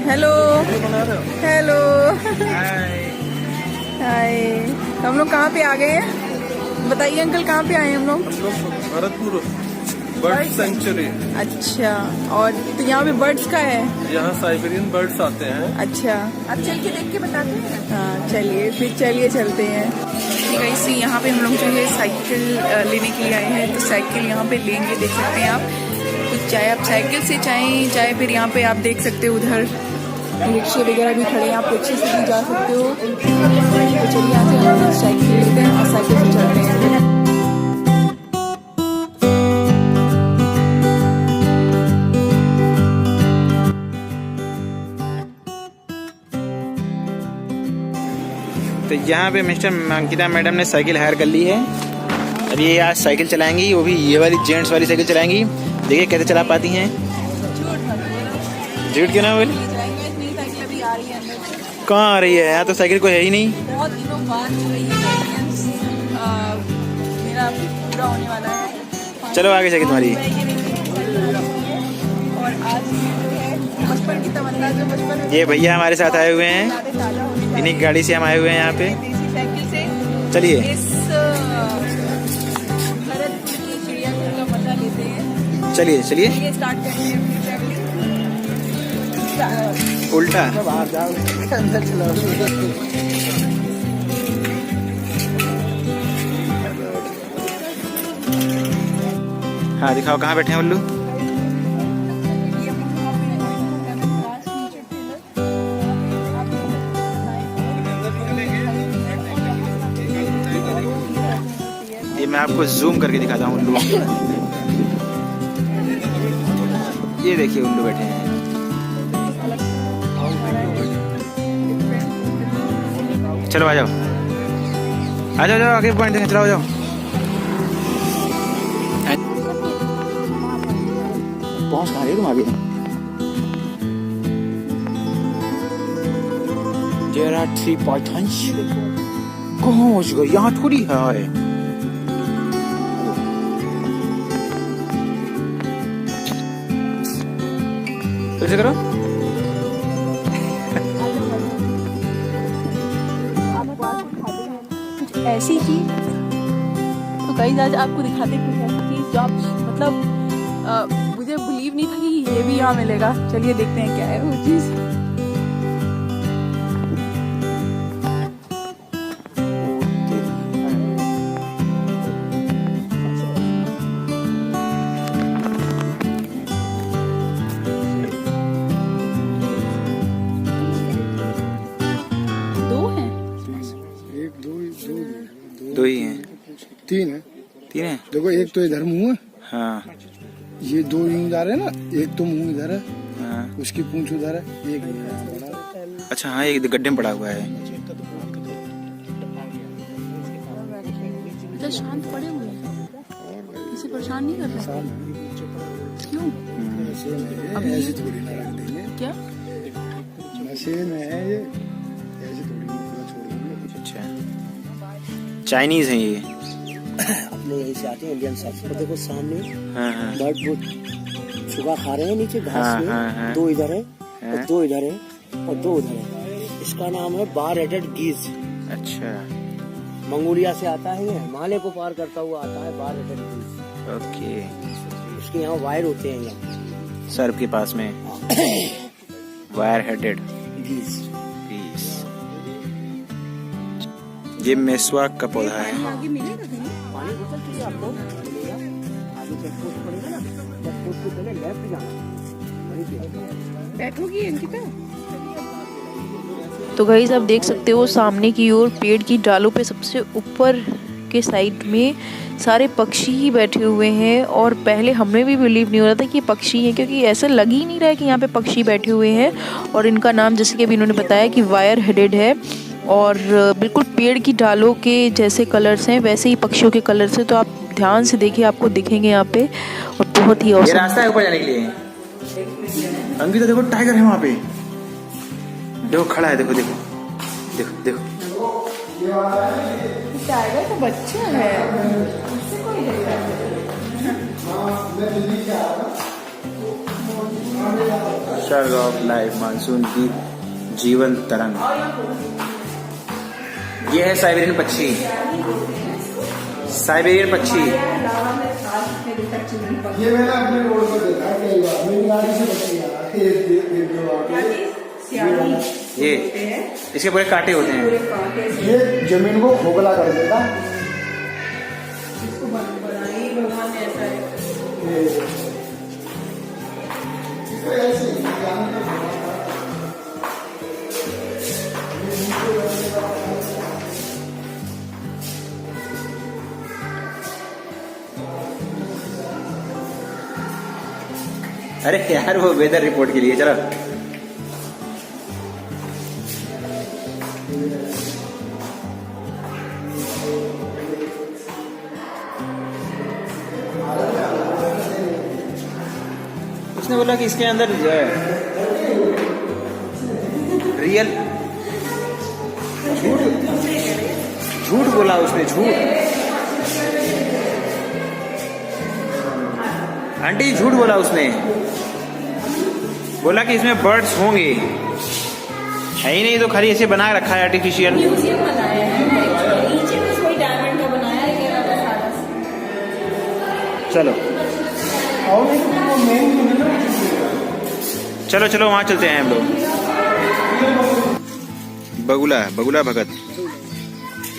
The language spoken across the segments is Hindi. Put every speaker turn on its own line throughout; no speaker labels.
Hello hello hi. हम लोग कहाँ पे आ गए हैं बताइए अंकल, कहाँ पे आए हैं हम लोग?
Bharatpur bird sanctuary.
अच्छा, और तो यहाँ पे बर्ड्स का है?
यहाँ साइबेरियन बर्ड्स आते हैं।
अच्छा, अब चल के देख के बताते हैं। हाँ चलिए, फिर चलिए चलते हैं। गाइस यहाँ पे हम लोग जो है साइकिल लेने के लिए आए हैं, तो साइकिल यहाँ पे लेंगे, देख सकते हैं आप। तो चाहे आप साइकिल से चाहे फिर यहाँ पे आप देख सकते हो उधर रिक्शे वगैरह भी खड़े हैं, आप रिक्शे से भी जा सकते हो। तो चलिए यहाँ से हम साइकिल लेते हैं और साइकिल से चलते हैं।
तो यहाँ पे मिस्टर अंकिता मैडम ने साइकिल हायर कर ली है। अब ये आज साइकिल चलाएंगी, वो भी ये वाली जेंट्स वाली साइकिल चलाएंगी। देखिए कैसे चला पाती हैं। झूठ क्यों ना बोली? कहाँ आ रही है? यहाँ तो साइकिल कोई है ही नहीं।
बहुत दिनों बाद मेरा पूरा होने वाला है।
चलो आगे चलिए तुम्हारी।
और आज बचपन की तमन्ना, जो बचपन में
ये भैया हमारे साथ आए हुए हैं, इन्हीं गाड़ी से हम आए हुए हैं यहाँ पे।
साइकिल से
चलिए
इस भरतपुर की चिड़ियाघर का मजा लेते हैं।
चलिए चलिए।
ये स्टार्ट करते हैं
उल्टा हाँ दिखाओ कहाँ बैठे हैं उल्लू। ये मैं आपको जूम करके दिखाता हूँ उल्लू। ये देखिए उल्लू बैठे हैं। चलो आ जाओ आ जाओ, आगे पॉइंट देंगे, चलो आ जाओ। पहुंच कहाँ रही तुम आगे? There are 3 pythons। कहाँ पहुंच गए? यहाँ थोड़ी है। फिर से करो।
ऐसी चीज तो कई आज आपको दिखाते कुछ ऐसी चीज जो आप मतलब मुझे बिलीव नहीं था कि ये भी यहाँ मिलेगा। चलिए देखते हैं क्या है वो चीज।
दो ही हैं?
तीन है।
तीन है?
देखो एक तो इधर मुंह है।
हाँ।
ये 2 इधर है ना, एक तो मुंह इधर है।
हाँ।
उसकी पूंछ उधर है, एक इधर।
अच्छा हाँ, एक गड्ढे में पड़ा हुआ है।
तो शांत पड़े हुए हैं, किसी परेशान नहीं कर रहे। क्यों?
ऐसे थोड़ी ना रख देंगे।
क्या
नशे में है ये, ऐसे थोड़ी ना छोड़ देंगे।
अच्छा चाइनीज है ये?
अपने यहीं से आते हैं इंडियन साइड से। देखो सामने
हाँ।
बर्ड वो सुगा खा रहे हैं नीचे घास में।
हाँ।
2 इधर है और 2 इधर है और 2 उधर है। इसका नाम है बार हेडेड गीज।
अच्छा,
मंगोलिया से आता है, ये हिमालय को पार करता हुआ आता है बार हेडेड गीज।
ओके।
इसके यहाँ वायर होते हैं यहाँ
सर्प के पास में। Wire headed
गीज।
ये मेस्वाक का पौधा है।
आगे मिलेगा कहीं?
पानी बोतल चाहिए आपको मिलेगा। आगे चेकपोस्ट पड़ेगा ना, चेकपोस्ट के पहले लेफ्ट जाना।
बैठोगी अंकिता? तो गाइस आप देख सकते हो सामने की ओर पेड़ की डालों पे सबसे ऊपर के साइड में सारे पक्षी ही बैठे हुए हैं। और पहले हमें भी बिलीव नहीं हो रहा था कि ये पक्षी हैं, क्योंकि ऐसा लग ही नहीं रहा है कि यहाँ पे पक्षी बैठे हुए हैं। और इनका नाम जैसे कि अभी इन्होंने बताया कि वायर हेडेड है, और बिल्कुल पेड़ की डालों के जैसे कलर्स हैं वैसे ही पक्षियों के कलर्स हैं। तो आप ध्यान से देखिए, आपको दिखेंगे यहाँ पे, और बहुत ही
ये
औसम।
रास्ता है ऊपर जाने के लिए। अंकिता देखो टाइगर है वहाँ पे, देखो खड़ा है, देखो देखो देखो देखो।
टाइगर का बच्चा है।
सर्ग ऑफ लाइफ, मानसून की जीवन तरंग। ये है साइबेरियन पक्षी, साइबेरियन पक्षी।
ये मैंने अपने रोड पर देखा है कई बार, मेरी गाड़ी से बच गया।
ये इसके पूरे कांटे होते हैं।
ये जमीन को खोखला कर देता।
इसको बनाई भगवान ने ऐसा है।
अरे यार वो वेदर रिपोर्ट के लिए चलो। उसने बोला कि इसके अंदर रियल झूठ बोला उसने, झूठ। आंटी झूठ बोला उसने, बोला कि इसमें बर्ड्स होंगे, है ही नहीं, तो खाली ऐसे बना रखा है आर्टिफिशियल।
म्यूजियम बनाया है, नीचे में कोई डायमंड का बनाया है सारा।
चलो चलो चलो वहां चलते हैं हम लोग। बगुला, बगुला भगत।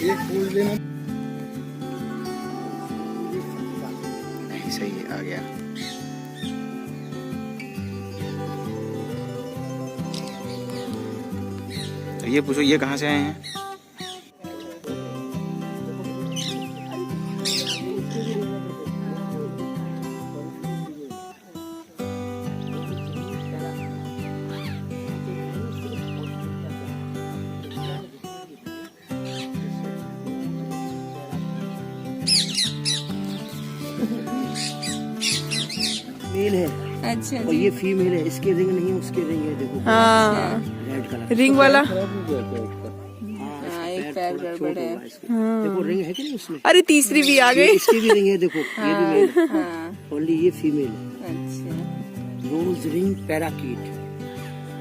एक फूल देना।
नहीं सही है, आ गया। तो ये पूछो, ये कहाँ से आए हैं?
मेल है।
अच्छा
और ये फीमेल है, इसके रिंग नहीं है, उसके रिंग है, देखो।
हाँ,
रेड कलर
रिंग वाला।
हाँ,
एक पैर गड़बड़ है।
देखो रिंग है कि नहीं उसमें।
अरे तीसरी भी आ गई।
इसकी भी रिंग है, देखो ये भी मेल है। ओनली ये फीमेल है।
अच्छा,
रोज रिंग पैराकीट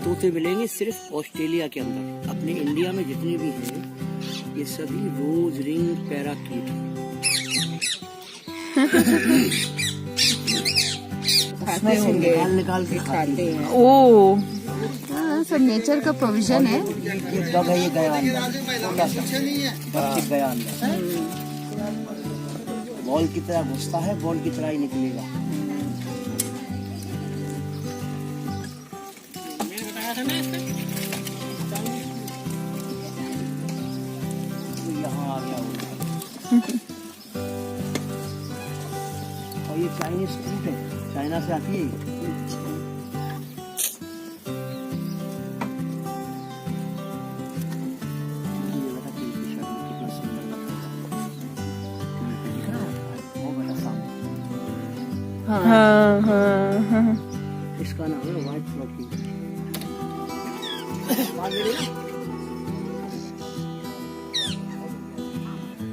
तोते मिलेंगे सिर्फ ऑस्ट्रेलिया के अंदर। अपने इंडिया में जितने भी हैं ये सभी रोज रिंग पैराकीट हैं।
खाते होंगे,
निकाल के खाते हैं।
ओ
हाँ, सब नेचर का प्रोविजन है।
ये डग है, ये गयान गयान बॉल की तरह घुसता है, बॉल की तरह ही निकलेगा। यहाँ आ गया और ये चाइनीज फ्रूट है, चाइना से आती है।
हाँ हाँ हाँ।
इसका नाम है व्हाइट फ्लॉकी।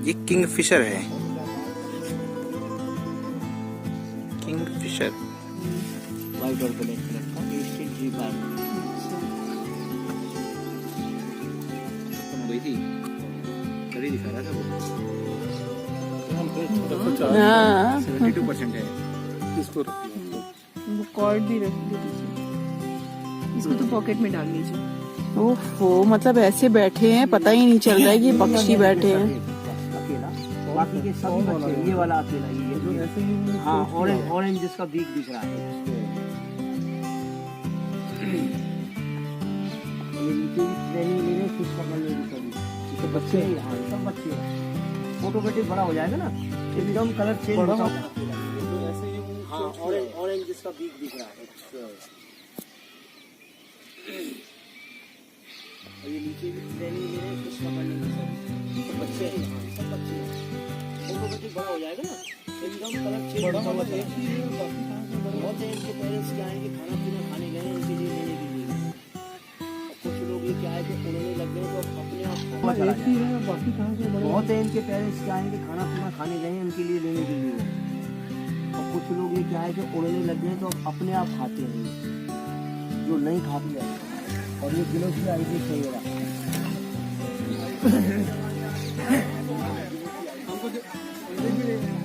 ये किंग फिशर है, किंग फिशर।
व्हाइट और ब्लैक कलर का स्टेट ट्री पार्क।
गई थी, कभी दिखा रहा था वो।
हाँ,
72% है।
इसको
वो कॉर्ड भी रख दीजिए, इसको तो पॉकेट में डाल लीजिए। ओहो, मतलब ऐसे बैठे हैं, पता ही नहीं चल रहा है कि पक्षी बैठे हैं।
अकेला, बाकी के सभी बच्चे, ये वाला अकेला, ये हाँ, ऑरेंज ऑरेंज जिसका बीक दिख रहा है। ये नीचे भी ट्रेनिंग ले रहे हैं, फिश पकड़ने की सभी। तो बच्चे ही, हाँ सब बच्चे हैं। ऑटोमेटिक बड़ा हो जाएगा ना, एकदम कलर चेंज होगा। हाँ, ऑरेंज ऑरेंज जिसका बीक दिख रहा है। ये नीचे भी ट्रेनिंग ले रहे हैं, फिश पकड़ने की सभी। तो बच्चे हैं, हाँ सब बच्चे हैं। ऑटोमेटिक बड़ा हो जाएगा ना, एकदम कलर चेंज होगा। बहुत है इनके पेरेंट्स क्या है कि खाना पीना खाने गए हैं, इनके लिए लेने के लिए। कुछ लोग ये क्या है कि उड़ने लग गए तो अपने आप बहुत है इनके पेरेंट्स क्या है कि खाना पीना खाने गए हैं, उनके लिए लेने के लिए। और कुछ लोग ये क्या है कि उड़ने लग गए तो अपने आप खाते हैं। जो नहीं खाती है, और ये किलो की आई थी सही
हमको